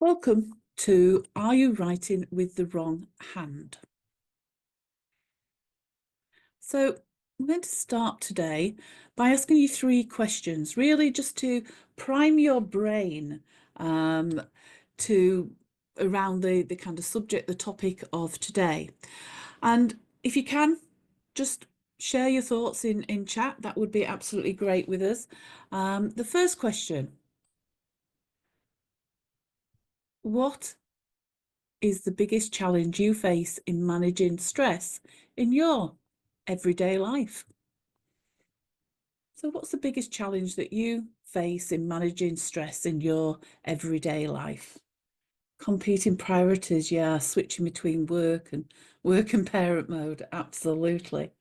Welcome to Are You Writing with the Wrong Hand? So I'm going to start today by asking you three questions, really just to prime your brain to around the kind of subject, the topic of today. And if you can, just share your thoughts in chat. That would be absolutely great with us. The first question: what is the biggest challenge you face in managing stress in your everyday life? So what's the biggest challenge that you face in managing stress in your everyday life? Competing priorities, yeah, switching between work and parent mode, absolutely.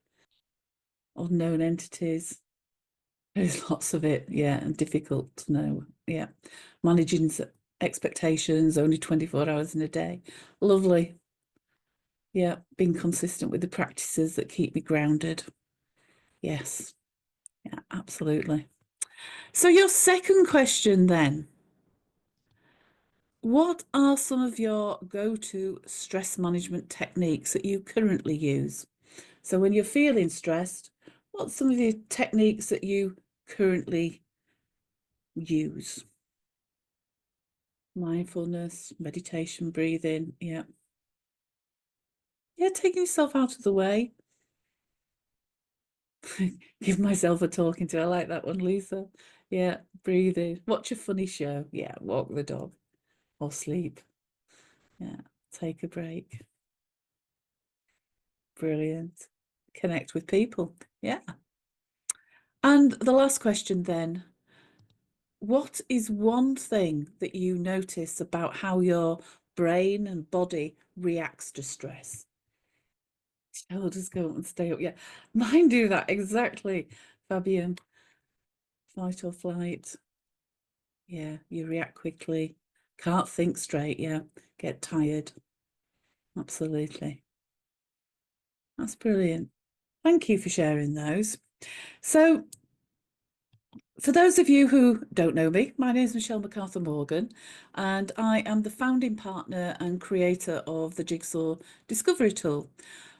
Unknown entities, there's lots of it, yeah, and difficult to know, yeah. Managing expectations, only 24 hours in a day, lovely. Yeah, being consistent with the practices that keep me grounded. Yes, yeah, absolutely. So your second question then, what are some of your go-to stress management techniques that you currently use? So when you're feeling stressed, what's some of the techniques that you currently use? Mindfulness, meditation, breathing, yeah. Yeah, taking yourself out of the way. Give myself a talking to. I like that one, Lisa. Yeah, breathing. Watch a funny show. Yeah, walk the dog or sleep. Yeah, take a break. Brilliant. Connect with people. Yeah. And the last question then, what is one thing that you notice about how your brain and body reacts to stress? Shoulders go up and stay up. Yeah, mine do that exactly, Fabian. Fight or flight. Yeah, you react quickly. Can't think straight. Yeah, get tired. Absolutely. That's brilliant. Thank you for sharing those. So, for those of you who don't know me, my name is Michelle MacArthur Morgan, and I am the founding partner and creator of the Jigsaw Discovery Tool.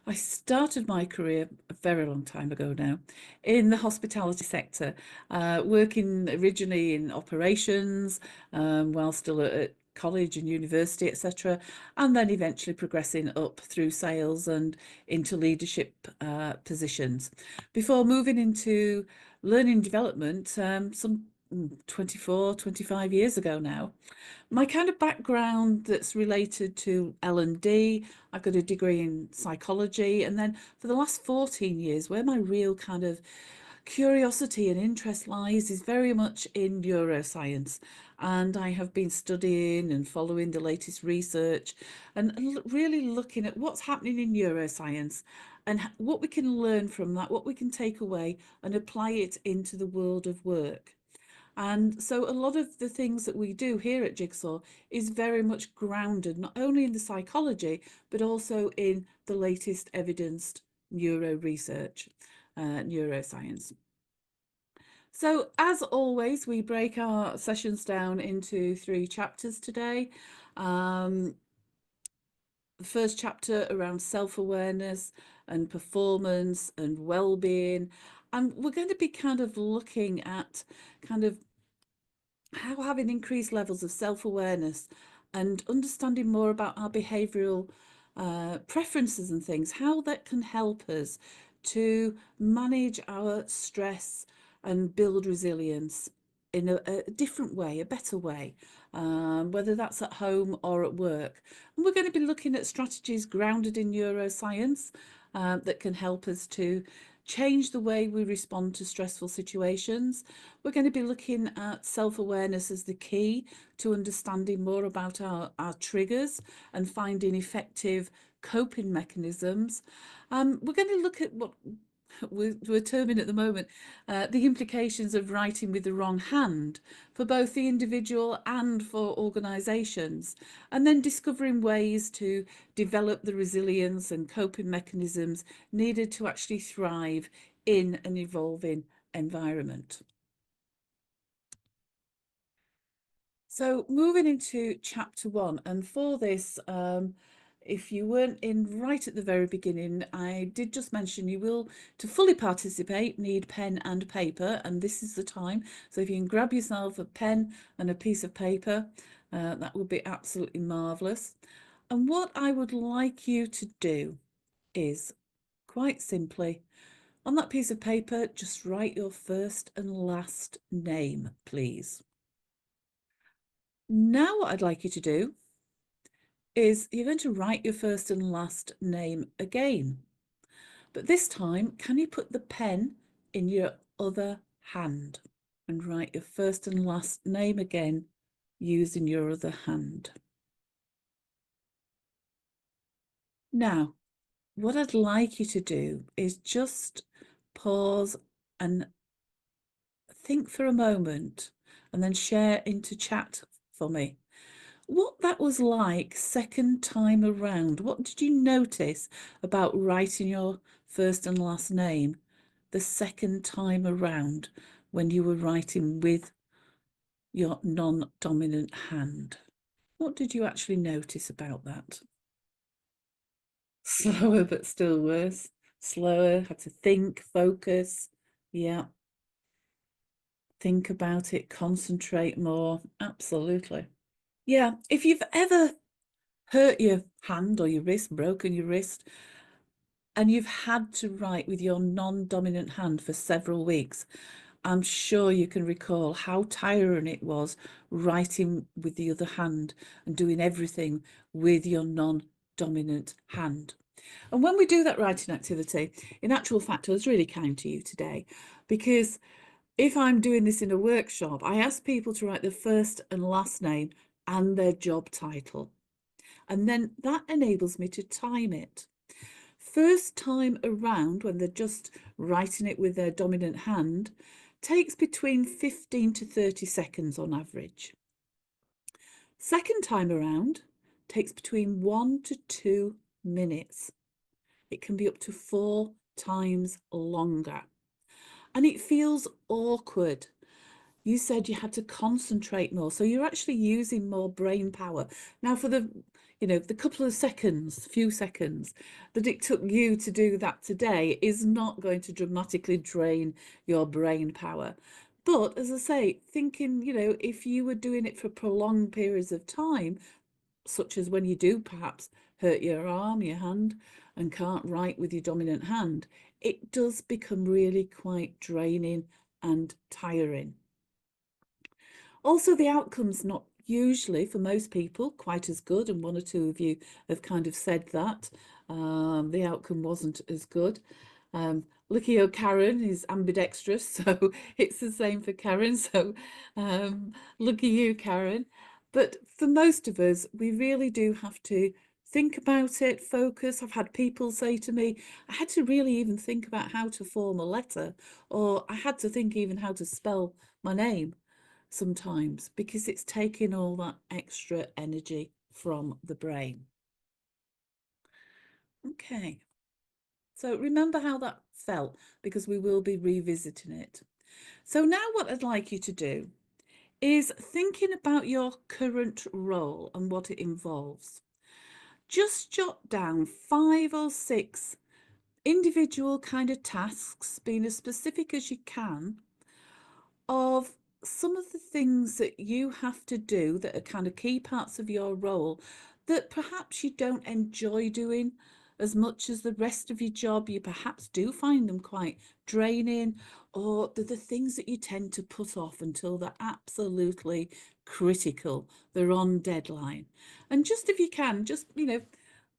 I started my career a very long time ago now in the hospitality sector, working originally in operations while still at college and university, etc., and then eventually progressing up through sales and into leadership positions before moving into learning development some 24, 25 years ago now. My kind of background that's related to L&D, I've got a degree in psychology, and then for the last 14 years, where my real kind of curiosity and interest lies is very much in neuroscience. And I have been studying and following the latest research and really looking at what's happening in neuroscience and what we can learn from that, what we can take away and apply it into the world of work. And so a lot of the things that we do here at Jigsaw is very much grounded not only in the psychology, but also in the latest evidenced neuro research, neuroscience. So as always, we break our sessions down into 3 chapters today. The first chapter around self-awareness and performance and well-being. And we're going to be kind of looking at kind of how having increased levels of self-awareness and understanding more about our behavioural preferences and things, how that can help us to manage our stress and build resilience in a different way, a better way, whether that's at home or at work. And we're going to be looking at strategies grounded in neuroscience that can help us to change the way we respond to stressful situations. We're going to be looking at self-awareness as the key to understanding more about our triggers and finding effective coping mechanisms. We're going to look at what we're terming at the moment the implications of writing with the wrong hand for both the individual and for organisations, and then discovering ways to develop the resilience and coping mechanisms needed to actually thrive in an evolving environment. So moving into chapter 1, and for this, if you weren't in right at the very beginning, I did just mention you will, to fully participate, need pen and paper, and this is the time. So if you can grab yourself a pen and a piece of paper, that would be absolutely marvellous. And what I would like you to do is, quite simply, on that piece of paper, just write your first and last name, please. Now what I'd like you to do is you're going to write your first and last name again. But this time, can you put the pen in your other hand and write your first and last name again using your other hand? Now, what I'd like you to do is just pause and think for a moment and then share into chat for me what that was like second time around. What did you notice about writing your first and last name the second time around when you were writing with your non-dominant hand? What did you actually notice about that? Slower, but still worse. Slower, had to think, focus. Yeah. Think about it, concentrate more. Absolutely. Yeah. If you've ever hurt your hand or your wrist, broken your wrist, and you've had to write with your non-dominant hand for several weeks, I'm sure you can recall how tiring it was writing with the other hand and doing everything with your non-dominant hand. And when we do that writing activity, in actual fact, I was really kind to you today, because if I'm doing this in a workshop, I ask people to write their first and last name and their job title. And then that enables me to time it. First time around, when they're just writing it with their dominant hand, takes between 15 to 30 seconds on average. Second time around takes between 1 to 2 minutes. It can be up to 4 times longer. And it feels awkward. You said you had to concentrate more, so you're actually using more brain power. Now, for the couple of seconds, few seconds that it took you to do that today is not going to dramatically drain your brain power. But as I say, thinking, if you were doing it for prolonged periods of time, such as when you do perhaps hurt your arm, your hand, and can't write with your dominant hand, it does become really quite draining and tiring. Also, the outcome's not usually, for most people, quite as good, and one or two of you have kind of said that. The outcome wasn't as good. Lucky Karen is ambidextrous, so it's the same for Karen, so lucky you, Karen. But for most of us, we really do have to think about it, focus. I've had people say to me, I had to really even think about how to form a letter, or I had to think even how to spell my name sometimes, because it's taking all that extra energy from the brain. Okay, so remember how that felt, because we will be revisiting it. So now what I'd like you to do is thinking about your current role and what it involves. Just jot down 5 or 6 individual kind of tasks, being as specific as you can, of some of the things that you have to do that are kind of key parts of your role that perhaps you don't enjoy doing as much as the rest of your job. You perhaps do find them quite draining, or they're the things that you tend to put off until they're absolutely critical, they're on deadline. And just, if you can, just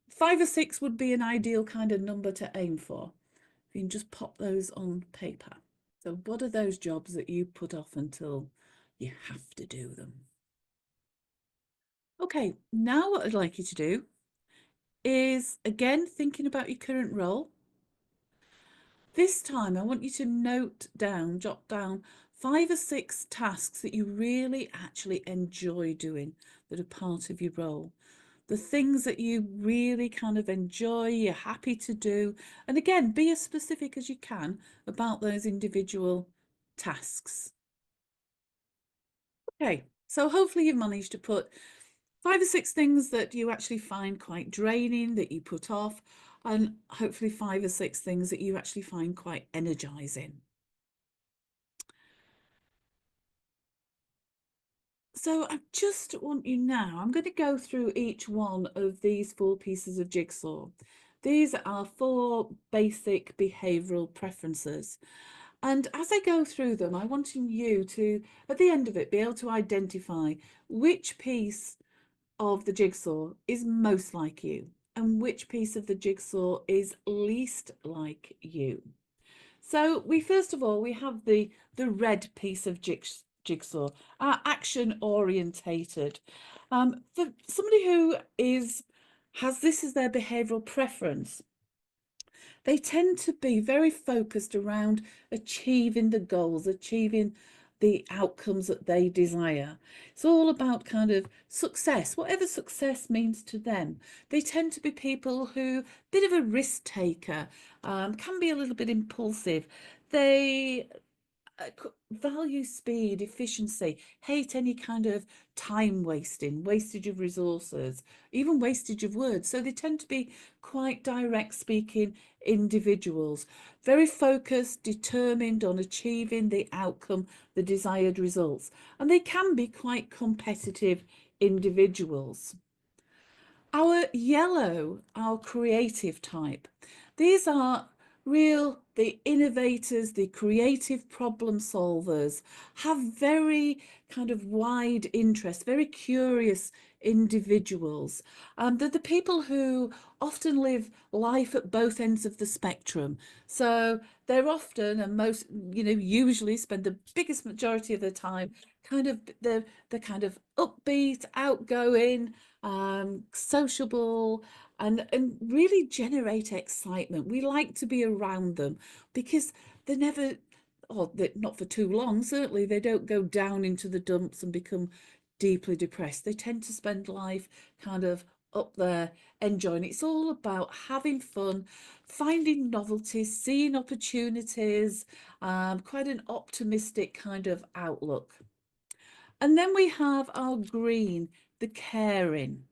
5 or 6 would be an ideal kind of number to aim for. You can just pop those on paper. So what are those jobs that you put off until you have to do them? Okay, now what I'd like you to do is, again, thinking about your current role. This time I want you to jot down 5 or 6 tasks that you really actually enjoy doing, that are part of your role. The things that you really kind of enjoy, you're happy to do. And again, be as specific as you can about those individual tasks. Okay, So hopefully you've managed to put 5 or 6 things that you actually find quite draining, that you put off, and hopefully 5 or 6 things that you actually find quite energizing. So I just want you now, I'm going to go through each one of these 4 pieces of jigsaw. These are 4 basic behavioural preferences. And as I go through them, I want you to, at the end of it, be able to identify which piece of the jigsaw is most like you and which piece of the jigsaw is least like you. So we first of all, we have the red piece of jigsaw, action orientated. For somebody who has this as their behavioural preference, they tend to be very focused around achieving the goals, achieving the outcomes that they desire. It's all about kind of success, whatever success means to them. They tend to be people who, bit of a risk taker, can be a little bit impulsive. They value speed, efficiency, hate any kind of time wasting, wastage of resources, even wastage of words. So they tend to be quite direct speaking individuals, very focused, determined on achieving the outcome, the desired results. And they can be quite competitive individuals. Our yellow, our creative type, these are the innovators, the creative problem solvers, have very kind of wide interest, very curious individuals. They're the people who often live life at both ends of the spectrum. So they're often, and most, usually spend the biggest majority of their time they're kind of upbeat, outgoing, sociable, and really generate excitement. We like to be around them because they never, or not for too long, certainly they don't go down into the dumps and become deeply depressed. They tend to spend life kind of up there enjoying. It's all about having fun, finding novelties, seeing opportunities, quite an optimistic kind of outlook. And then we have our green, the caring.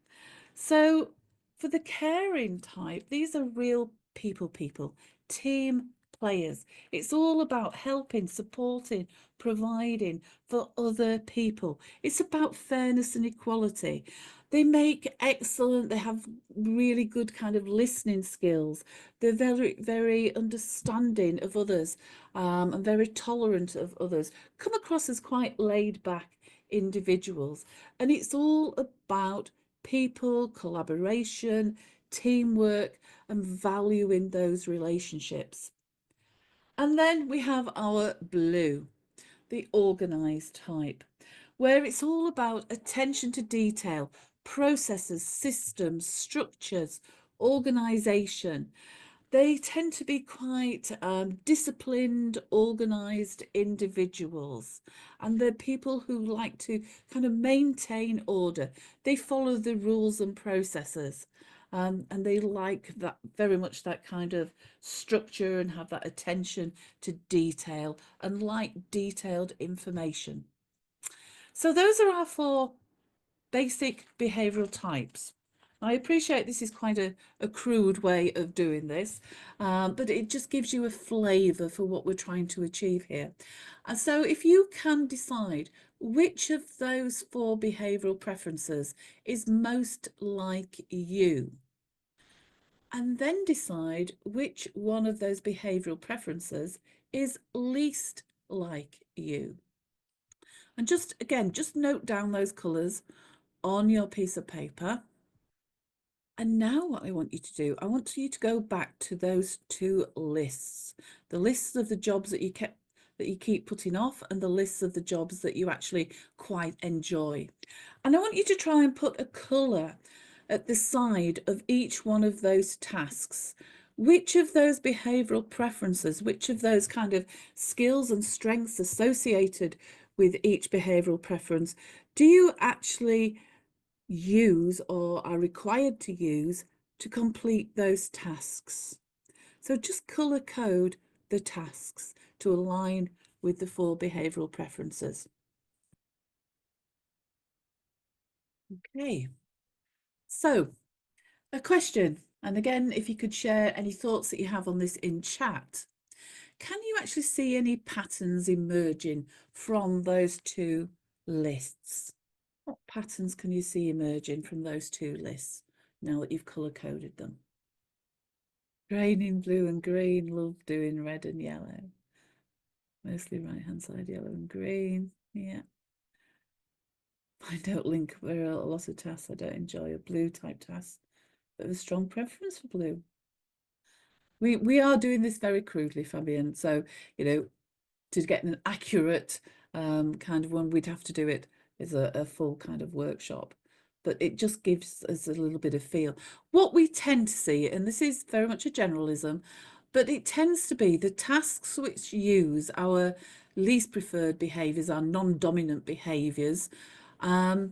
So for the caring type, these are real people, team players. It's all about helping, supporting, providing for other people. It's about fairness and equality. They have really good kind of listening skills. They're very, very understanding of others, and very tolerant of others. Come across as quite laid back individuals. And it's all about people, collaboration, teamwork, and valuing those relationships. And then we have our blue, the organized type, where it's all about attention to detail, processes, systems, structures, organization. They tend to be quite disciplined, organised individuals, and they're people who like to kind of maintain order. They follow the rules and processes, and they like that very much, that kind of structure, and have that attention to detail and like detailed information. So those are our 4 basic behavioural types. I appreciate this is quite a crude way of doing this, but it just gives you a flavour for what we're trying to achieve here. And so if you can decide which of those 4 behavioural preferences is most like you, and then decide which one of those behavioural preferences is least like you. And just again, just note down those colours on your piece of paper. And now what I want you to do, I want you to go back to those 2 lists, the lists of the jobs that you keep putting off, and the lists of the jobs that you actually quite enjoy. And I want you to try and put a colour at the side of each one of those tasks. Which of those behavioural preferences, which of those kind of skills and strengths associated with each behavioural preference do you actually use or are required to use to complete those tasks? So just colour code the tasks to align with the 4 behavioural preferences. Okay, so a question, and again, if you could share any thoughts that you have on this in chat. Can you actually see any patterns emerging from those two lists? What patterns can you see emerging from those two lists now that you've colour coded them? Green in blue and green, love doing red and yellow. Mostly right hand side, yellow and green. Yeah. I don't link very a lot of tasks I don't enjoy. A blue type task, but a strong preference for blue. We are doing this very crudely, Fabian. So, you know, to get an accurate kind of one, we'd have to do it as a full kind of workshop. But it just gives us a little bit of feel. What we tend to see, and this is very much a generalism, but it tends to be the tasks which use our least preferred behaviours, our non-dominant behaviours, or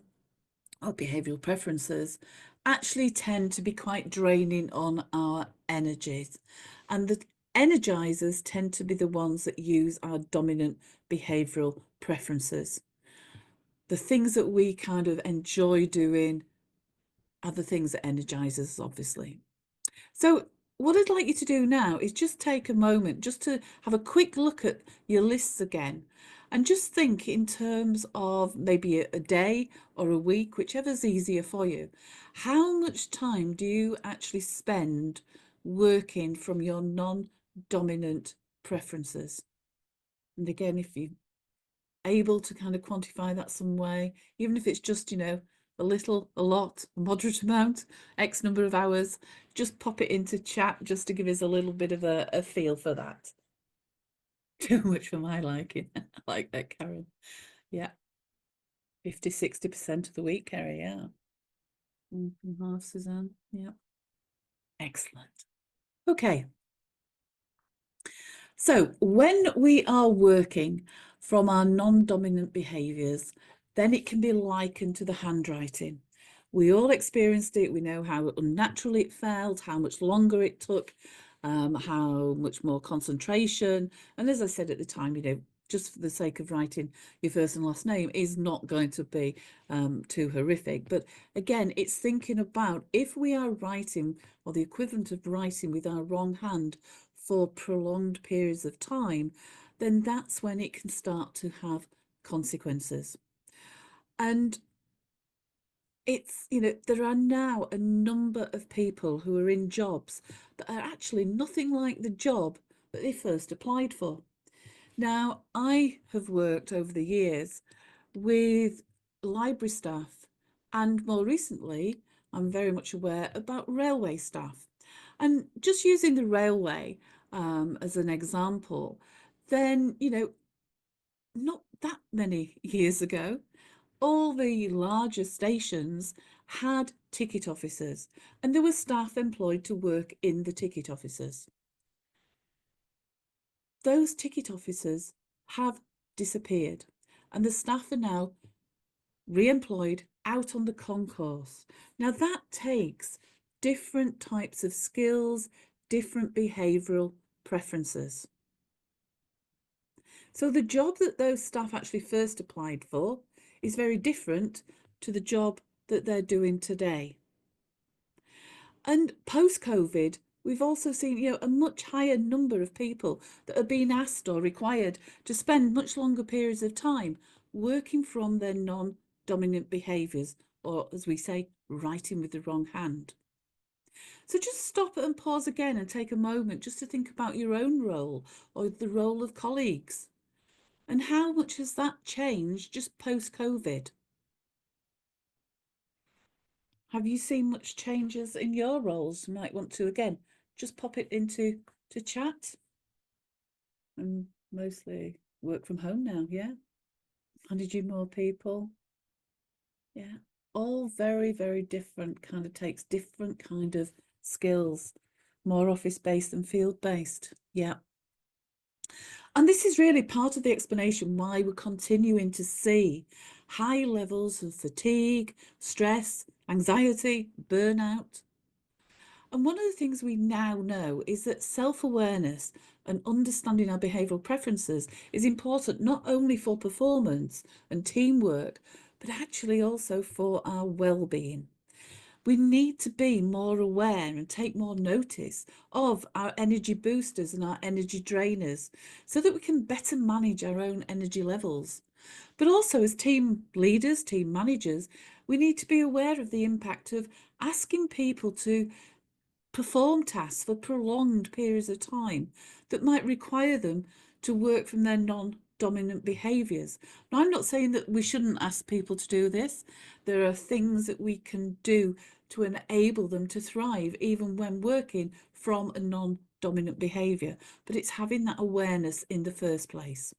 behavioural preferences, actually tend to be quite draining on our energies. And the energizers tend to be the ones that use our dominant behavioural preferences. The things that we kind of enjoy doing are the things that energize us, obviously. So what I'd like you to do now is just take a moment just to have a quick look at your lists again and just think in terms of maybe a day or a week, whichever's easier for you. How much time do you actually spend working from your non-dominant preferences? And again, if you're able to kind of quantify that some way, even if it's just, you know, a little, a lot, a moderate amount, X number of hours, just pop it into chat just to give us a little bit of a feel for that. Too much for my liking. I like that, Karen. Yeah. 50–60% of the week, Kerry, yeah. Half, Suzanne. Yeah. Excellent. Okay. So when we are working from our non-dominant behaviours, then it can be likened to the handwriting. We all experienced it. We know how unnatural it felt, how much longer it took, how much more concentration. And as I said at the time, you know, just for the sake of writing your first and last name is not going to be too horrific. But again, it's thinking about if we are writing or the equivalent of writing with our wrong hand for prolonged periods of time, then that's when it can start to have consequences. And it's, you know, there are now a number of people who are in jobs that are actually nothing like the job that they first applied for. Now, I have worked over the years with library staff, and more recently, I'm very much aware about railway staff. And just using the railway as an example, then, you know, not that many years ago, all the larger stations had ticket officers, and there were staff employed to work in the ticket offices. Those ticket officers have disappeared, and the staff are now re-employed out on the concourse. Now that takes different types of skills, different behavioural preferences. So the job that those staff actually first applied for is very different to the job that they're doing today. And post-COVID, we've also seen, you know, a much higher number of people that are being asked or required to spend much longer periods of time working from their non-dominant behaviours, or as we say, writing with the wrong hand. So just stop and pause again and take a moment just to think about your own role or the role of colleagues. And how much has that changed just post-COVID? Have you seen much changes in your roles? You might want to, again, just pop it into chat. And mostly work from home now, yeah? 100 more people. Yeah. All very, very different, kind of takes different kind of skills. More office-based than field-based. Yeah. And this is really part of the explanation why we're continuing to see high levels of fatigue, stress, anxiety, burnout. And one of the things we now know is that self-awareness and understanding our behavioural preferences is important not only for performance and teamwork, but actually also for our well-being. We need to be more aware and take more notice of our energy boosters and our energy drainers so that we can better manage our own energy levels. But also, as team leaders, team managers, we need to be aware of the impact of asking people to perform tasks for prolonged periods of time that might require them to work from their non-dominant behaviours. Now, I'm not saying that we shouldn't ask people to do this. There are things that we can do to enable them to thrive, even when working from a non-dominant behaviour, but it's having that awareness in the first place.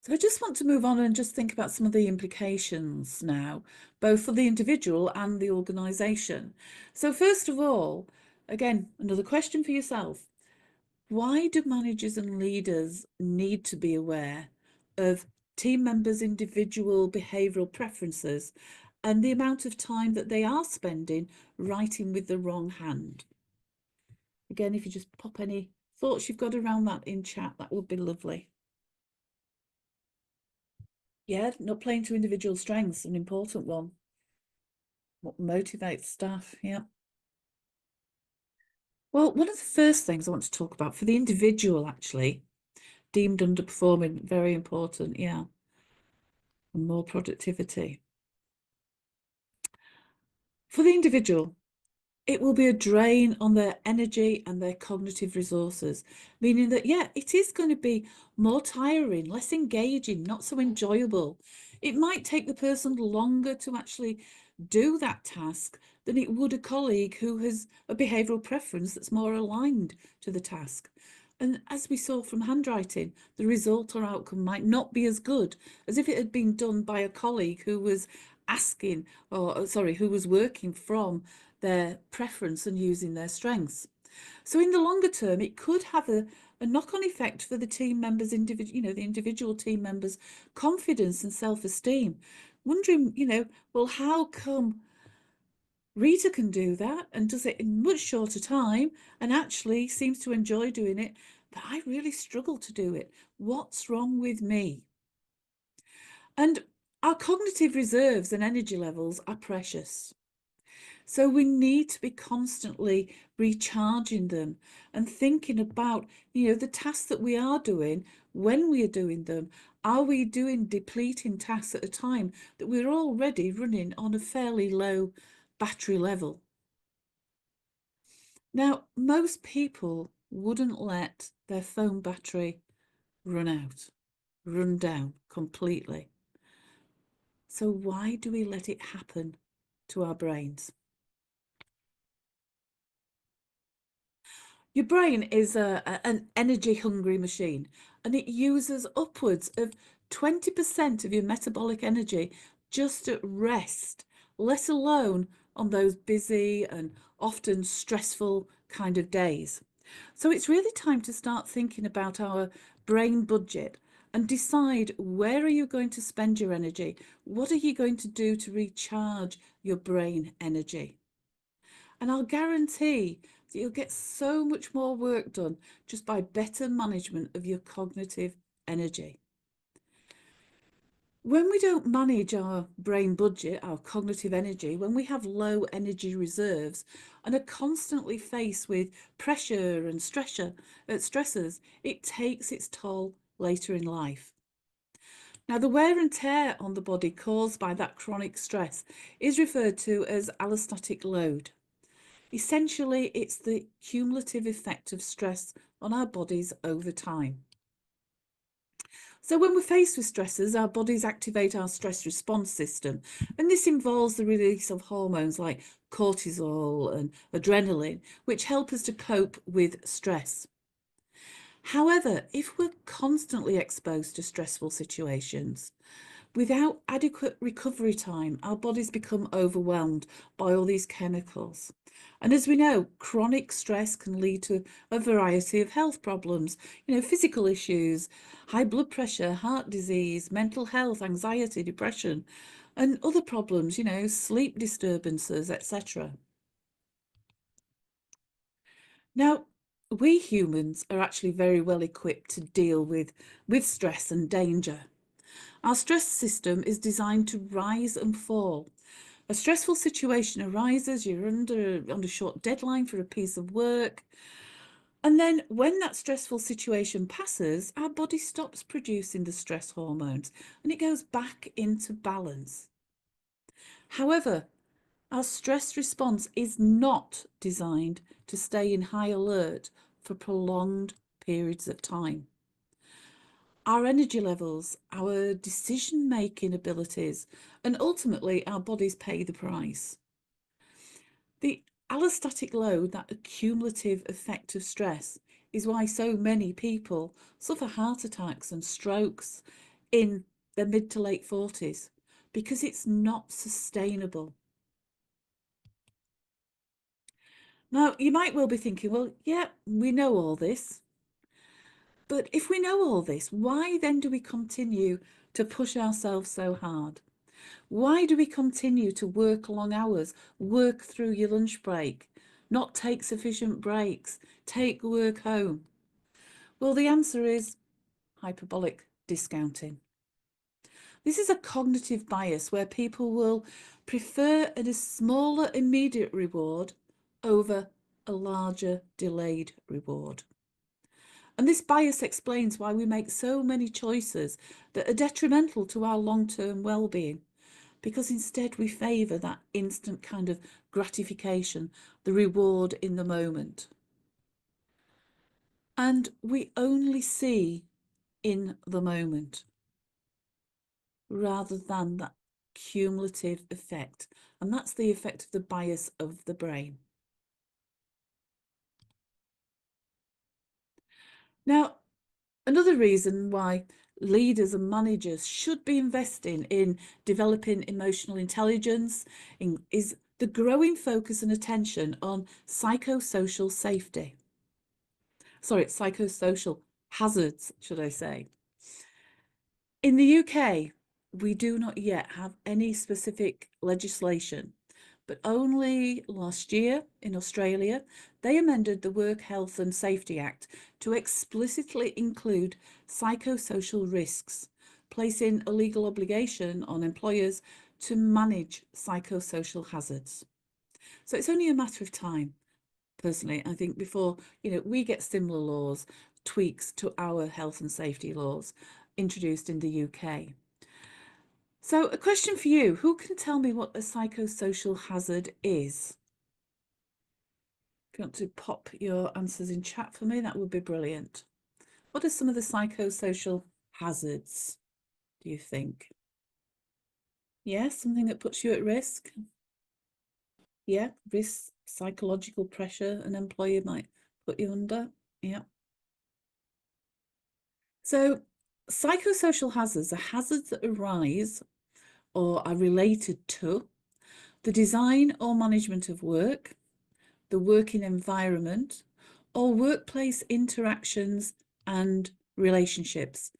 So I just want to move on and just think about some of the implications now, both for the individual and the organisation. So first of all, again, another question for yourself. Why do managers and leaders need to be aware of team members' individual behavioural preferences and the amount of time that they are spending writing with the wrong hand? Again, if you just pop any thoughts you've got around that in chat, that would be lovely. Yeah, not playing to individual strengths, an important one. What motivates staff, yeah. Well, one of the first things I want to talk about for the individual, actually, deemed underperforming, very important, yeah. And more productivity. For the individual, it will be a drain on their energy and their cognitive resources, meaning that, yeah, it is going to be more tiring, less engaging, not so enjoyable. It might take the person longer to actually do that task than it would a colleague who has a behavioural preference that's more aligned to the task. And as we saw from handwriting, the result or outcome might not be as good as if it had been done by a colleague who was asking, or sorry, who was working from their preference and using their strengths. So in the longer term, it could have a knock-on effect for the team members, the individual team members' confidence and self-esteem. Wondering, well, how come Rita can do that and does it in much shorter time and actually seems to enjoy doing it, but I really struggle to do it. What's wrong with me? And our cognitive reserves and energy levels are precious. So we need to be constantly recharging them and thinking about, the tasks that we are doing, when we are doing them. Are we doing depleting tasks at a time that we're already running on a fairly low battery level? Now, most people wouldn't let their phone battery run down completely. So why do we let it happen to our brains? Your brain is an energy hungry machine, and it uses upwards of 20% of your metabolic energy just at rest, let alone on those busy and often stressful kind of days. So it's really time to start thinking about our brain budget and decide, where are you going to spend your energy? What are you going to do to recharge your brain energy? And I'll guarantee that you'll get so much more work done just by better management of your cognitive energy. When we don't manage our brain budget, our cognitive energy, when we have low energy reserves and are constantly faced with pressure and stressors, it takes its toll later in life. Now, the wear and tear on the body caused by that chronic stress is referred to as allostatic load. Essentially, it's the cumulative effect of stress on our bodies over time. So when we're faced with stresses, our bodies activate our stress response system, and this involves the release of hormones like cortisol and adrenaline, which help us to cope with stress. However, if we're constantly exposed to stressful situations, without adequate recovery time, our bodies become overwhelmed by all these chemicals. And as we know, chronic stress can lead to a variety of health problems, physical issues, high blood pressure, heart disease, mental health, anxiety, depression, and other problems, sleep disturbances, etc. Now, we humans are actually very well equipped to deal with stress and danger. Our stress system is designed to rise and fall. A stressful situation arises, you're on a short deadline for a piece of work, and then when that stressful situation passes, our body stops producing the stress hormones and it goes back into balance. However, our stress response is not designed to stay in high alert for prolonged periods of time. Our energy levels, our decision-making abilities, and ultimately our bodies pay the price. The allostatic load, that accumulative effect of stress, is why so many people suffer heart attacks and strokes in their mid to late 40s, because it's not sustainable. Now, you might well be thinking, well, yeah, we know all this. But if we know all this, why then do we continue to push ourselves so hard? Why do we continue to work long hours, work through your lunch break, not take sufficient breaks, take work home? Well, the answer is hyperbolic discounting. This is a cognitive bias where people will prefer a smaller immediate reward over a larger delayed reward. And this bias explains why we make so many choices that are detrimental to our long-term well-being, because instead we favour that instant kind of gratification, the reward in the moment. And we only see in the moment rather than that cumulative effect. And that's the effect of the bias of the brain. Now, another reason why leaders and managers should be investing in developing emotional intelligence is the growing focus and attention on psychosocial safety. Sorry, psychosocial hazards, should I say. In the UK, we do not yet have any specific legislation, but only last year in Australia, they amended the Work Health and Safety Act to explicitly include psychosocial risks, placing a legal obligation on employers to manage psychosocial hazards. So it's only a matter of time, personally, I think, before we get similar laws, tweaks to our health and safety laws introduced in the UK. So a question for you, who can tell me what a psychosocial hazard is? If you want to pop your answers in chat for me, that would be brilliant. What are some of the psychosocial hazards, do you think? Yeah, something that puts you at risk? Yeah, risk, psychological pressure an employer might put you under. Yeah. So psychosocial hazards are hazards that arise or are related to the design or management of work, the working environment, or workplace interactions and relationships,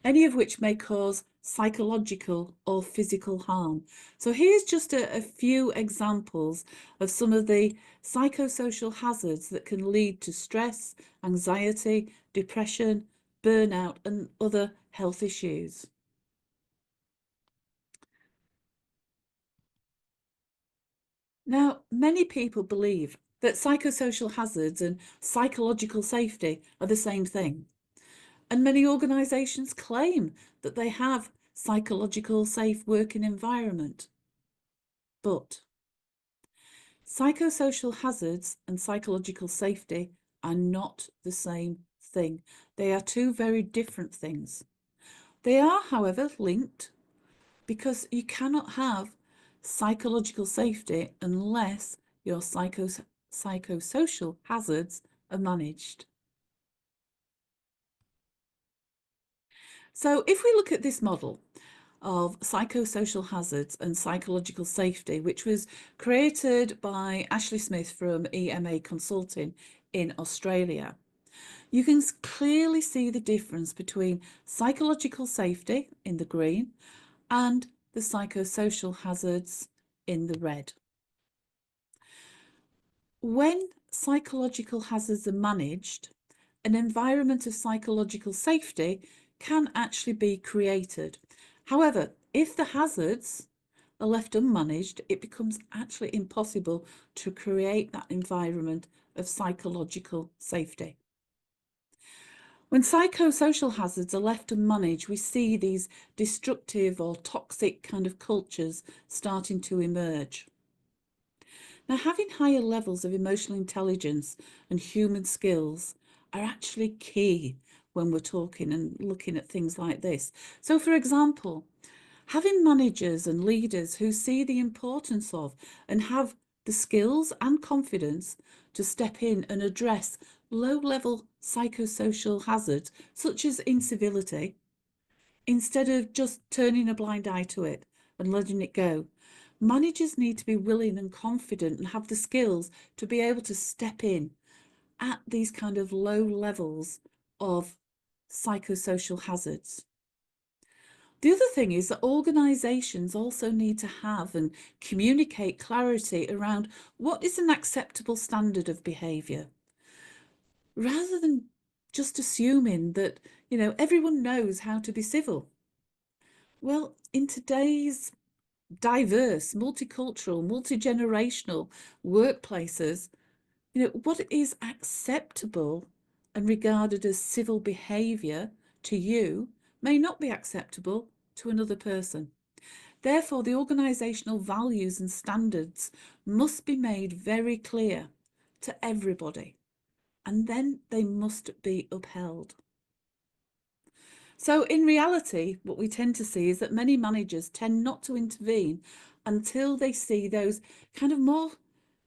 any of which may cause psychological or physical harm. So here's just a few examples of some of the psychosocial hazards that can lead to stress, anxiety, depression, burnout, and other health issues. Now, many people believe that psychosocial hazards and psychological safety are the same thing. And many organisations claim that they have psychological safe working environment. But psychosocial hazards and psychological safety are not the same thing. They are two very different things. They are, however, linked, because you cannot have psychological safety unless your psychosocial hazards are managed. So if we look at this model of psychosocial hazards and psychological safety, which was created by Ashley Smith from EMA Consulting in Australia, you can clearly see the difference between psychological safety in the green and the psychosocial hazards in the red. When psychological hazards are managed, an environment of psychological safety can actually be created. However, if the hazards are left unmanaged, it becomes actually impossible to create that environment of psychological safety. When psychosocial hazards are left unmanaged, we see these destructive or toxic kind of cultures starting to emerge. Now, having higher levels of emotional intelligence and human skills are actually key when we're talking and looking at things like this. So, for example, having managers and leaders who see the importance of and have the skills and confidence to step in and address low-level psychosocial hazards, such as incivility, instead of just turning a blind eye to it and letting it go. Managers need to be willing and confident and have the skills to be able to step in at these kind of low levels of psychosocial hazards. The other thing is that organisations also need to have and communicate clarity around what is an acceptable standard of behaviour, rather than just assuming that, everyone knows how to be civil. Well, in today's diverse, multicultural, multi-generational workplaces, what is acceptable and regarded as civil behaviour to you may not be acceptable to another person. Therefore, the organisational values and standards must be made very clear to everybody, and then they must be upheld. So in reality, what we tend to see is that many managers tend not to intervene until they see those kind of more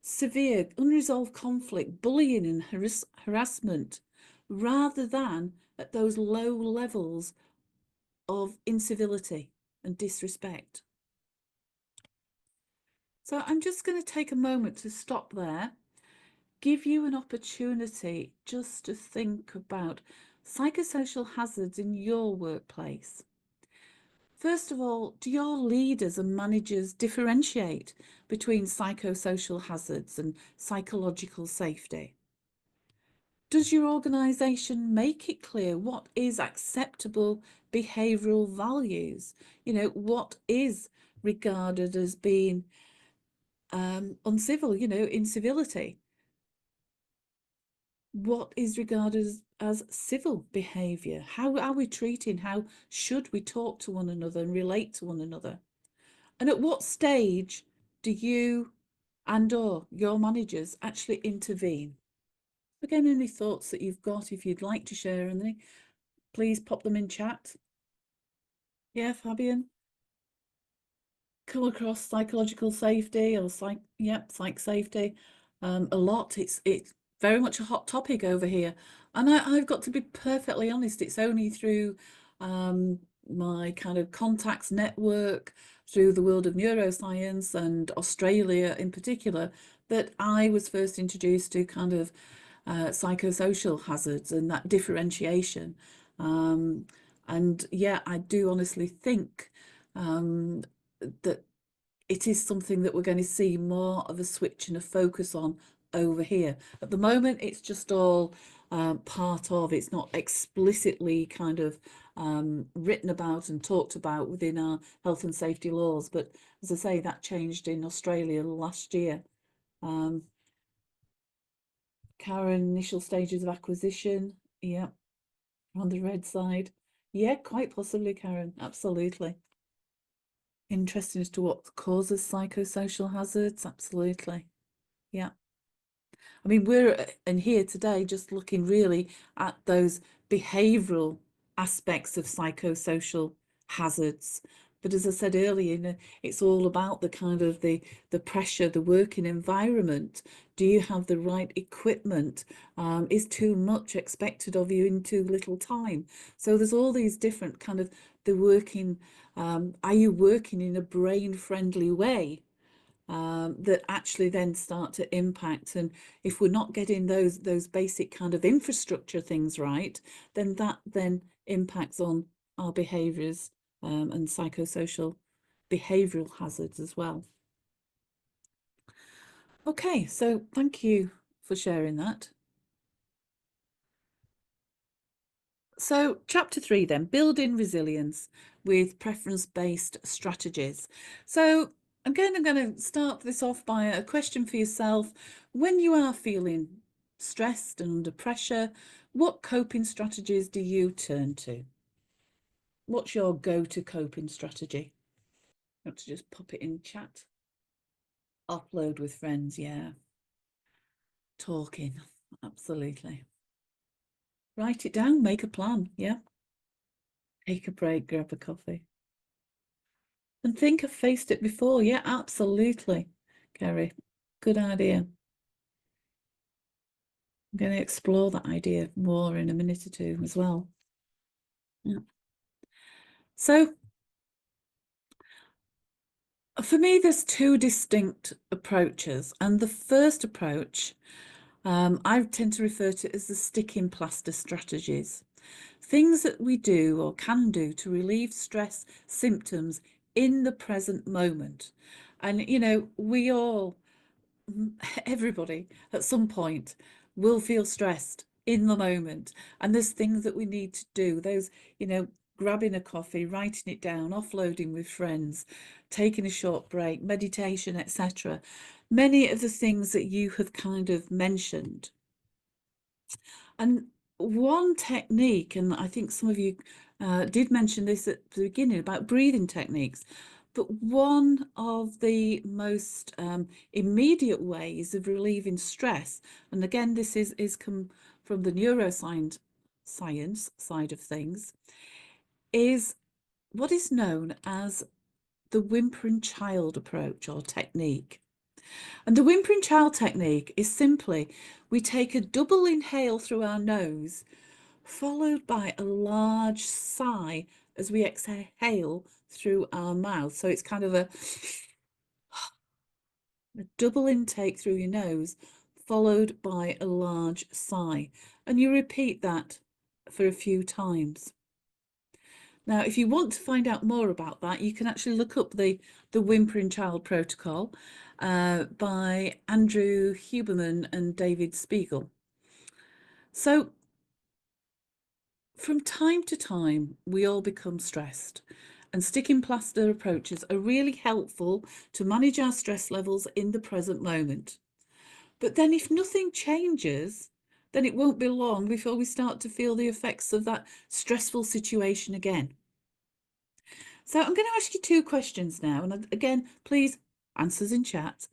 severe unresolved conflict, bullying and harassment, rather than at those low levels of incivility and disrespect. So I'm just going to take a moment to stop there, give you an opportunity just to think about psychosocial hazards in your workplace. First of all, do your leaders and managers differentiate between psychosocial hazards and psychological safety? Does your organisation make it clear what is acceptable behavioural values? What is regarded as being uncivil, incivility? What is regarded as civil behaviour? How are we treating? How should we talk to one another and relate to one another? And at what stage do you and/or your managers actually intervene? Again, any thoughts that you've got, if you'd like to share any, please pop them in chat. Yeah, Fabian? Come across psychological safety or psych safety a lot. It's very much a hot topic over here, and I've got to be perfectly honest, it's only through my kind of contacts network, through the world of neuroscience and Australia in particular, that I was first introduced to kind of psychosocial hazards and that differentiation. And yeah, I do honestly think that it is something that we're going to see more of a switch and a focus on over here. At the moment, it's just all part of, it's not explicitly kind of written about and talked about within our health and safety laws. But as I say, that changed in Australia last year. Karen, initial stages of acquisition. Yeah, on the red side. Yeah, quite possibly, Karen. Absolutely. Interesting as to what causes psychosocial hazards. Absolutely. Yeah. I mean, we're in here today just looking really at those behavioural aspects of psychosocial hazards. But as I said earlier, it's all about the kind of the pressure, the working environment. Do you have the right equipment? Is too much expected of you in too little time? So there's all these different kind of the working. Are you working in a brain-friendly way? That actually then start to impact. And if we're not getting those basic kind of infrastructure things right, then that then impacts on our behaviours and psychosocial behavioural hazards as well. Okay, so thank you for sharing that. So chapter 3 then, building resilience with preference-based strategies. So again, I'm going to start this off by a question for yourself. When you are feeling stressed and under pressure, what coping strategies do you turn to? What's your go-to coping strategy? I want to just pop it in chat. Upload with friends, yeah. Talking, absolutely. Write it down, make a plan, yeah. Take a break, grab a coffee. And think I've faced it before. Yeah, absolutely, Kerry. Good idea. I'm going to explore that idea more in a minute or two as well. Yeah. So for me, there's two distinct approaches. And the first approach, I tend to refer to as the sticking plaster strategies. Things that we do or can do to relieve stress symptoms in the present moment. And, you know, we all, everybody at some point will feel stressed in the moment. And there's things that we need to do. Those, you know, grabbing a coffee, writing it down, offloading with friends, taking a short break, meditation, etc. Many of the things that you have kind of mentioned. And one technique, and I think some of you did mention this at the beginning about breathing techniques, but one of the most immediate ways of relieving stress, and again, this is come from the neuroscience side of things, is what is known as the whimpering child approach or technique. And the whimpering child technique is simply we take a double inhale through our nose, followed by a large sigh as we exhale through our mouth. So it's kind of a double intake through your nose, followed by a large sigh. And you repeat that for a few times. Now, if you want to find out more about that, you can actually look up the Whimpering Child Protocol by Andrew Huberman and David Spiegel. So from time to time, we all become stressed, and sticking plaster approaches are really helpful to manage our stress levels in the present moment. But then if nothing changes, then it won't be long before we start to feel the effects of that stressful situation again. So I'm going to ask you two questions now. And again, please, answers in chat.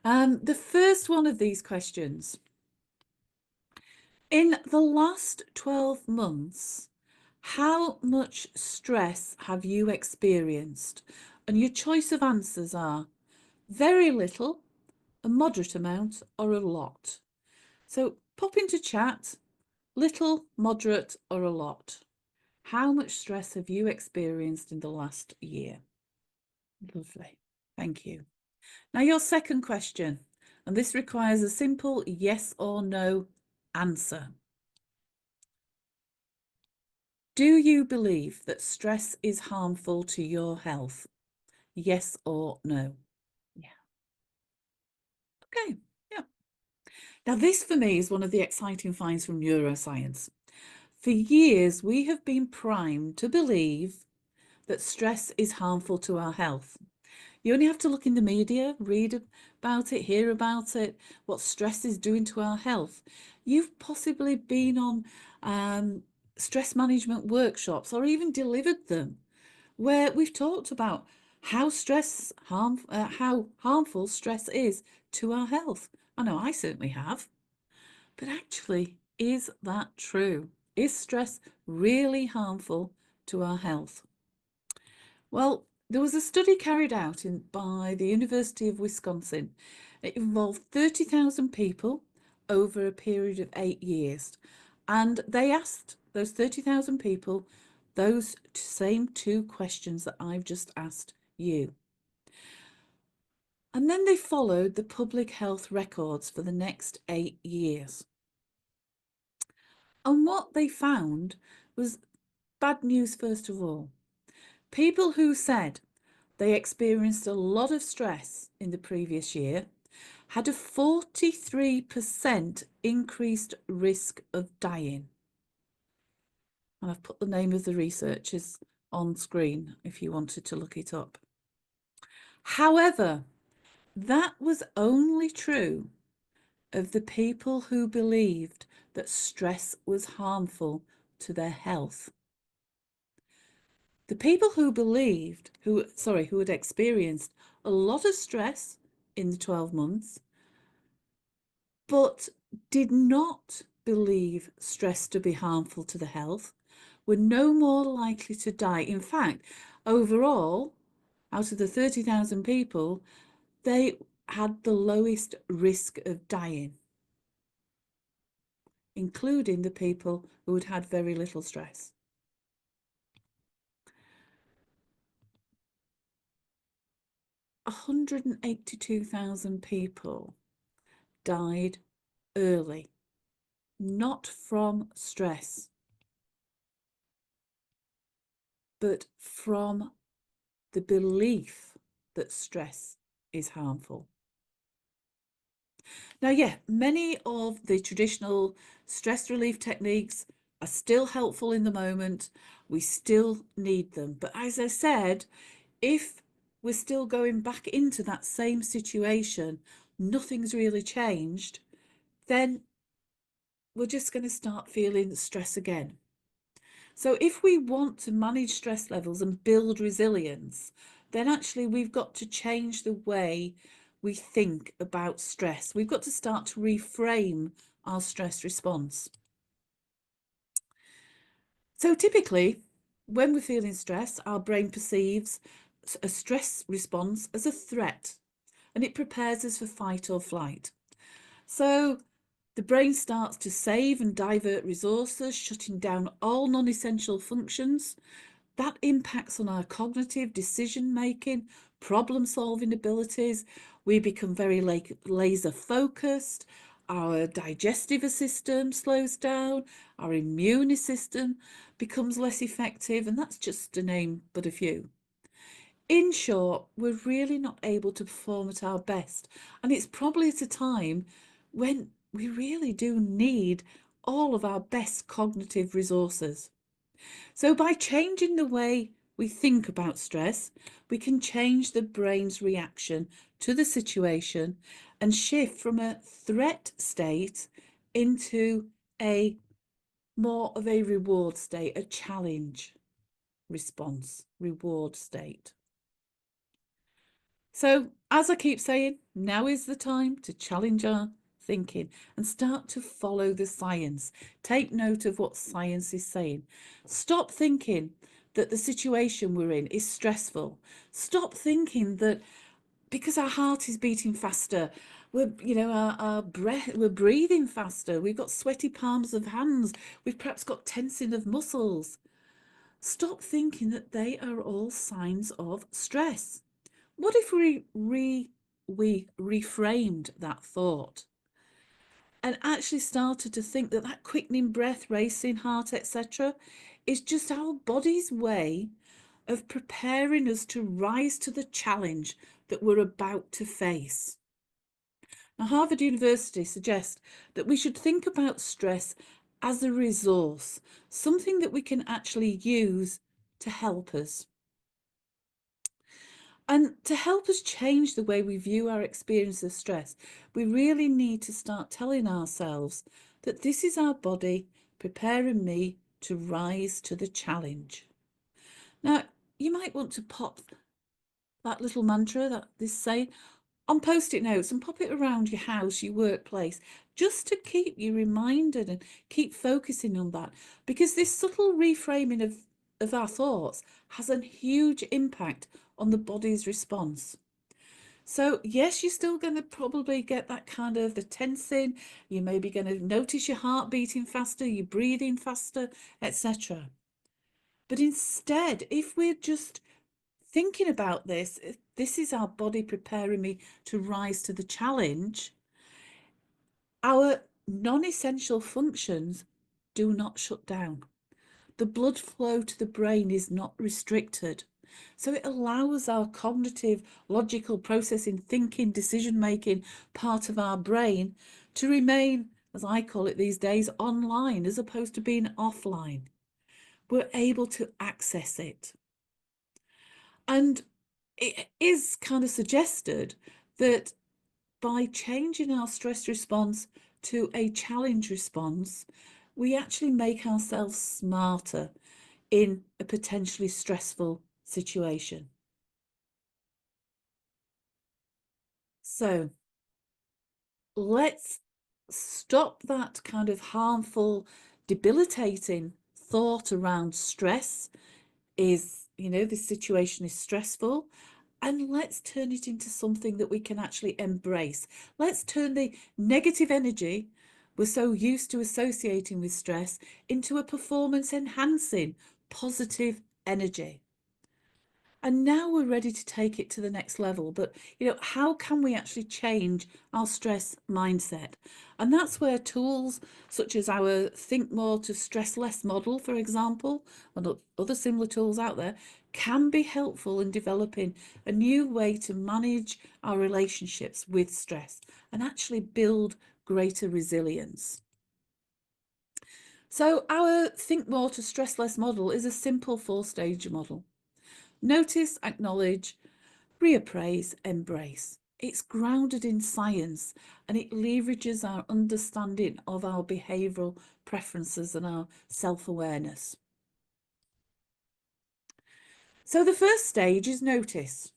The first one of these questions. In the last 12 months, how much stress have you experienced? And your choice of answers are very little, a moderate amount, or a lot. So pop into chat, little, moderate, or a lot. How much stress have you experienced in the last year? Lovely. Thank you. Now, your second question, and this requires a simple yes or no answer. Do you believe that stress is harmful to your health? Yes or no? Yeah. Okay. Yeah. Now, this for me is one of the exciting finds from neuroscience. For years, we have been primed to believe that stress is harmful to our health. You only have to look in the media, read about it, hear about it, what stress is doing to our health. You've possibly been on stress management workshops or even delivered them where we've talked about how how harmful stress is to our health. I know I certainly have. But actually, is that true? Is stress really harmful to our health? Well, there was a study carried out by the University of Wisconsin. It involved 30,000 people over a period of 8 years. And they asked those 30,000 people those same two questions that I've just asked you. And then they followed the public health records for the next 8 years. And what they found was bad news, first of all. People who said they experienced a lot of stress in the previous year had a 43% increased risk of dying. And I've put the name of the researchers on screen if you wanted to look it up. However, that was only true of the people who believed that stress was harmful to their health. The people who believed, who had experienced a lot of stress in the 12 months, but did not believe stress to be harmful to the health, were no more likely to die. In fact, overall, out of the 30,000 people, they had the lowest risk of dying, including the people who had had very little stress. 182,000 people died early, not from stress, but from the belief that stress is harmful. Now, yeah, many of the traditional stress relief techniques are still helpful in the moment. We still need them. But as I said, if we're still going back into that same situation, nothing's really changed, then we're just going to start feeling stress again. So if we want to manage stress levels and build resilience, then actually we've got to change the way we think about stress. We've got to start to reframe our stress response. So typically, when we're feeling stress, our brain perceives a stress response as a threat, and it prepares us for fight or flight. So the brain starts to save and divert resources, shutting down all non-essential functions. That impacts on our cognitive decision-making, problem-solving abilities. We become very laser focused. Our digestive system slows down. Our immune system becomes less effective. And that's just to name but a few. In short, we're really not able to perform at our best. And it's probably at a time when we really do need all of our best cognitive resources. So by changing the way we think about stress, we can change the brain's reaction to the situation and shift from a threat state into a more of a reward state, a challenge response, reward state. So as I keep saying, now is the time to challenge our thinking and start to follow the science. Take note of what science is saying. Stop thinking that the situation we're in is stressful. Stop thinking that because our heart is beating faster, we're, our breath, we're breathing faster, we've got sweaty palms of hands, we've perhaps got tensing of muscles. Stop thinking that they are all signs of stress. What if we reframed that thought and actually started to think that that quickening breath, racing heart, etc., is just our body's way of preparing us to rise to the challenge that we're about to face? Now, Harvard University suggests that we should think about stress as a resource, something that we can actually use to help us. And to help us change the way we view our experience of stress, we really need to start telling ourselves that this is our body preparing me to rise to the challenge. Now, you might want to pop that little mantra, that this saying, on post-it notes and pop it around your house, your workplace, just to keep you reminded and keep focusing on that, because this subtle reframing of our thoughts has a huge impact on the body's response. So yes, you're still going to probably get that kind of the tensing. You may be going to notice your heart beating faster, your breathing faster, etc. But instead, if we're just thinking about this is our body preparing me to rise to the challenge, our non-essential functions do not shut down. The blood flow to the brain is not restricted. So it allows our cognitive, logical processing, thinking, decision-making part of our brain to remain, as I call it these days, online as opposed to being offline. we're able to access it. And it is kind of suggested that by changing our stress response to a challenge response, we actually make ourselves smarter in a potentially stressful situation. So let's stop that kind of harmful, debilitating thought around stress is, this situation is stressful, and let's turn it into something that we can actually embrace. Let's turn the negative energy we're so used to associating with stress into a performance enhancing positive energy. And now we're ready to take it to the next level. But, how can we actually change our stress mindset? And that's where tools such as our Think More to Stress Less model, for example, and other similar tools out there, can be helpful in developing a new way to manage our relationships with stress and actually build greater resilience. So our Think More to Stress Less model is a simple 4-stage model. Notice, acknowledge, reappraise, embrace. It's grounded in science and it leverages our understanding of our behavioural preferences and our self-awareness. So the first stage is notice.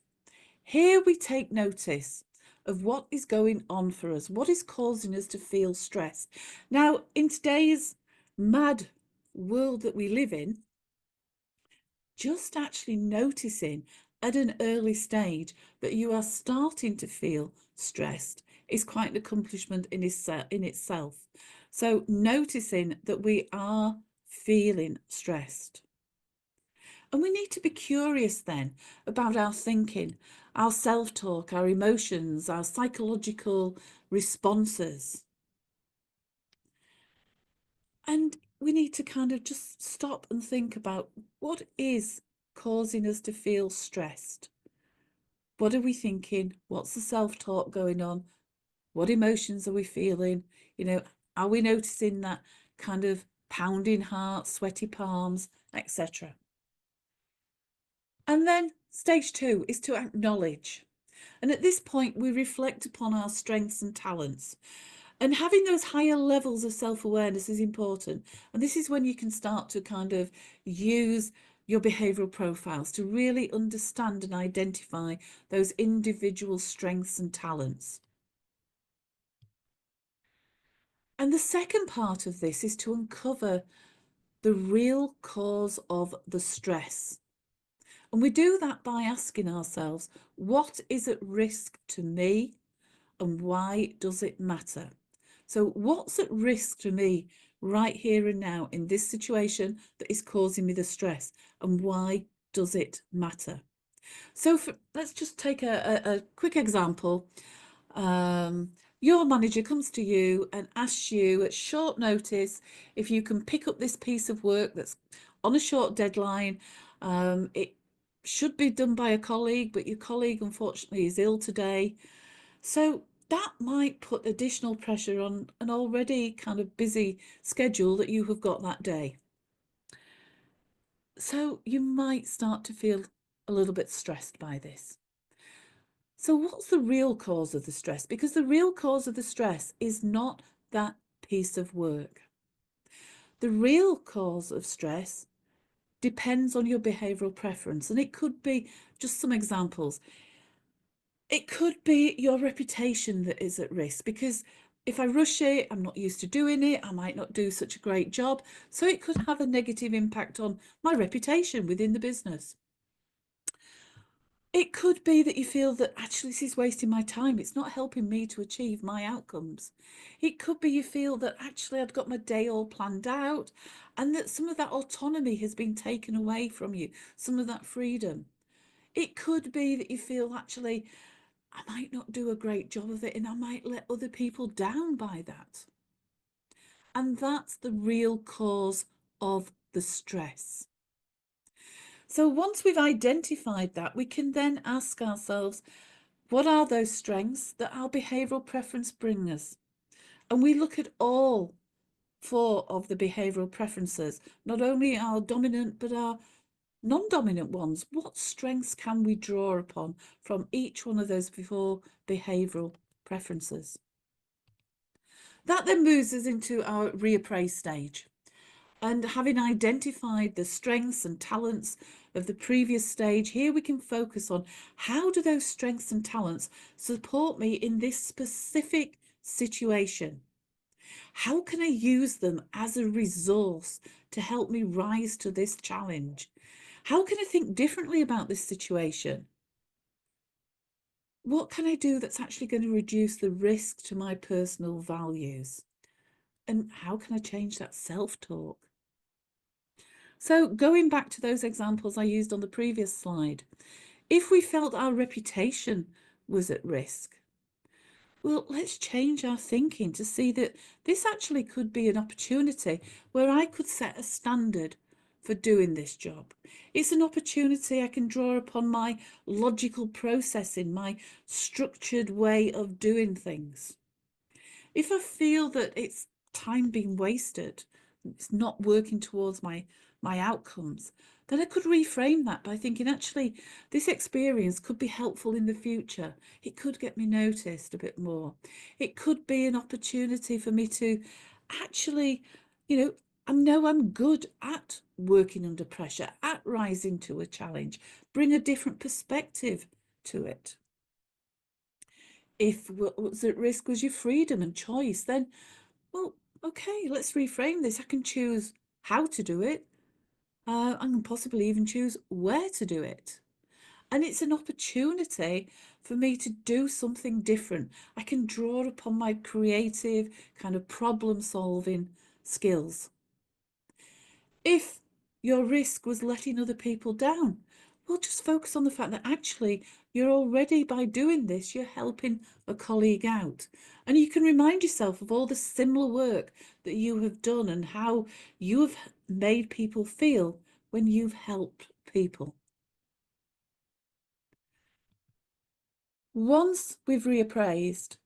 Here we take notice of what is going on for us, what is causing us to feel stressed. Now, in today's mad world that we live in, just actually noticing at an early stage that you are starting to feel stressed is quite an accomplishment in itself. So noticing that we are feeling stressed. And we need to be curious then about our thinking, our self-talk, our emotions, our psychological responses. And we need to kind of just stop and think about what is causing us to feel stressed. What are we thinking? What's the self-talk going on? What emotions are we feeling? Are we noticing that kind of pounding heart, sweaty palms, etc.? And then stage 2 is to acknowledge. And at this point, we reflect upon our strengths and talents. And having those higher levels of self-awareness is important. And this is when you can start to kind of use your behavioural profiles to really understand and identify those individual strengths and talents. And the second part of this is to uncover the real cause of the stress. And we do that by asking ourselves, what is at risk to me and why does it matter? So what's at risk to me right here and now in this situation that is causing me the stress, and why does it matter? So let's just take a quick example. Your manager comes to you and asks you at short notice if you can pick up this piece of work that's on a short deadline. It should be done by a colleague, but your colleague unfortunately is ill today. So that might put additional pressure on an already kind of busy schedule that you have got that day. So you might start to feel a little bit stressed by this. So what's the real cause of the stress? Because the real cause of the stress is not that piece of work. The real cause of stress depends on your behavioural preference. And it could be just some examples. It could be your reputation that is at risk, because if I rush it, I'm not used to doing it, I might not do such a great job. So it could have a negative impact on my reputation within the business. It could be that you feel that actually this is wasting my time. It's not helping me to achieve my outcomes. It could be you feel that actually I've got my day all planned out and that some of that autonomy has been taken away from you, some of that freedom. It could be that you feel actually I might not do a great job of it and I might let other people down by that. And that's the real cause of the stress. So once we've identified that, we can then ask ourselves, what are those strengths that our behavioural preference bring us? And we look at all 4 of the behavioural preferences, not only our dominant but our non-dominant ones. What strengths can we draw upon from each one of those 4 behavioural preferences? That then moves us into our reappraise stage. And having identified the strengths and talents of the previous stage, here we can focus on how do those strengths and talents support me in this specific situation? How can I use them as a resource to help me rise to this challenge? How can I think differently about this situation? What can I do that's actually going to reduce the risk to my personal values? And how can I change that self-talk? So going back to those examples I used on the previous slide, if we felt our reputation was at risk, well, let's change our thinking to see that this actually could be an opportunity where I could set a standard for doing this job. It's an opportunity I can draw upon my logical processing, my structured way of doing things. If I feel that it's time being wasted, it's not working towards my outcomes, then I could reframe that by thinking, actually, this experience could be helpful in the future. It could get me noticed a bit more. It could be an opportunity for me to actually, I know I'm good at working under pressure, at rising to a challenge, bring a different perspective to it. If what was at risk was your freedom and choice, then, well, okay, let's reframe this. I can choose how to do it. I can possibly even choose where to do it. And it's an opportunity for me to do something different. I can draw upon my creative kind of problem solving skills. If your risk was letting other people down, well, just focus on the fact that actually you're already, by doing this, you're helping a colleague out. And you can remind yourself of all the similar work that you have done and how you have made people feel when you've helped people. Once we've reappraised,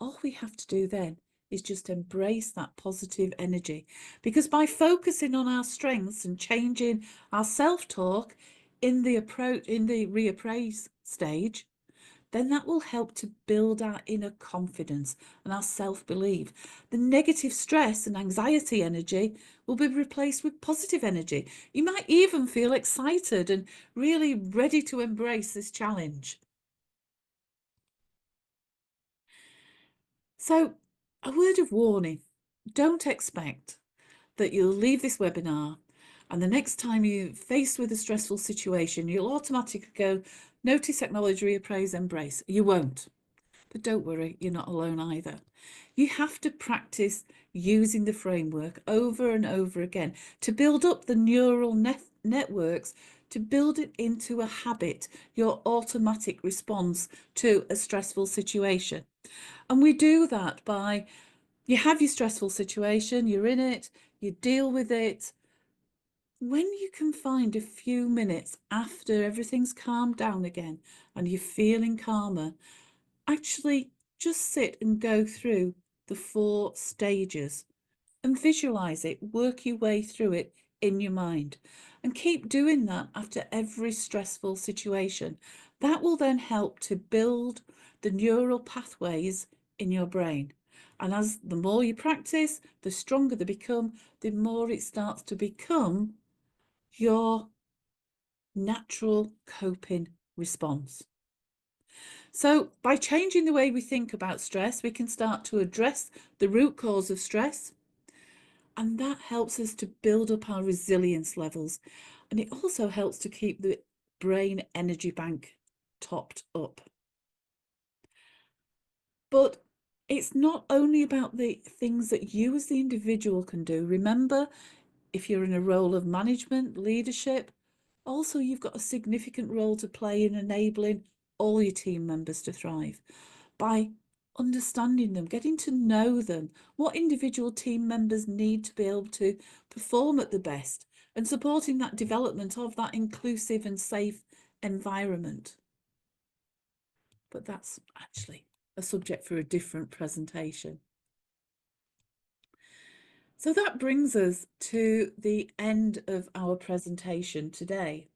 all we have to do then is just embrace that positive energy, because by focusing on our strengths and changing our self-talk in the reappraise stage, then that will help to build our inner confidence and our self-belief. The negative stress and anxiety energy will be replaced with positive energy. You might even feel excited and really ready to embrace this challenge. So, a word of warning: don't expect that you'll leave this webinar and the next time you're faced with a stressful situation, you'll automatically go, notice, acknowledge, reappraise, embrace. You won't. But don't worry, you're not alone either. You have to practice using the framework over and over again to build up the neural networks, to build it into a habit, your automatic response to a stressful situation. And we do that by, you have your stressful situation, you're in it, you deal with it. When you can find a few minutes after everything's calmed down again and you're feeling calmer, actually just sit and go through the 4 stages and visualize it, work your way through it in your mind, and keep doing that after every stressful situation. That will then help to build the neural pathways in your brain. And as the more you practice, the stronger they become, the more it starts to become your natural coping response. So by changing the way we think about stress, we can start to address the root cause of stress, and that helps us to build up our resilience levels. And it also helps to keep the brain energy bank topped up. But it's not only about the things that you as the individual can do. Remember, if you're in a role of management, leadership, also you've got a significant role to play in enabling all your team members to thrive by understanding them, getting to know them, what individual team members need to be able to perform at the best, and supporting that development of that inclusive and safe environment. But that's actually a subject for a different presentation. So that brings us to the end of our presentation today.